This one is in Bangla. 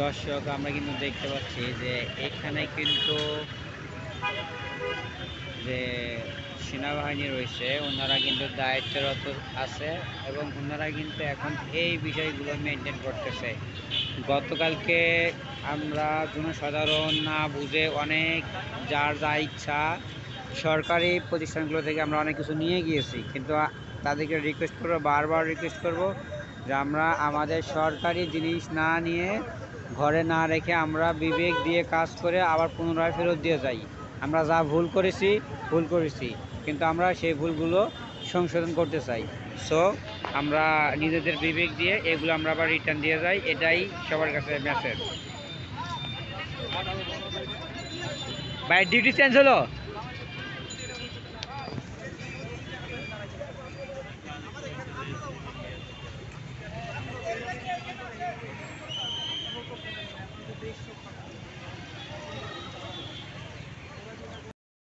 দর্শক আমরা কিন্তু দেখতে পাচ্ছি যে এখানে কিন্তু যে সেনাবাহিনী রয়েছে ওনারা কিন্তু দায়িত্বরত আছে এবং ওনারা কিন্তু এখন এই বিষয়গুলো মেনটেন করতেছে। গতকালকে আমরা জনসাধারণ না বুঝে অনেক যার যা ইচ্ছা সরকারি প্রতিষ্ঠানগুলো থেকে আমরা অনেক কিছু নিয়ে গিয়েছি, কিন্তু তাদেরকে রিকোয়েস্ট করবো, বারবার রিকোয়েস্ট করব যে আমরা আমাদের সরকারি জিনিস না নিয়ে ঘরে না রেখে আমরা বিবেক দিয়ে কাজ করে আবার পুনরায় ফেরত দিয়ে যাই। আমরা যা ভুল করেছি, কিন্তু আমরা সেই ভুলগুলো সংশোধন করতে চাই। সো আমরা নিজেদের বিবেক দিয়ে এগুলো আমরা আবার রিটার্ন দিয়ে যাই, এটাই সবার কাছে মেসেজ। ভাই ডিউটি চেঞ্জ হলো।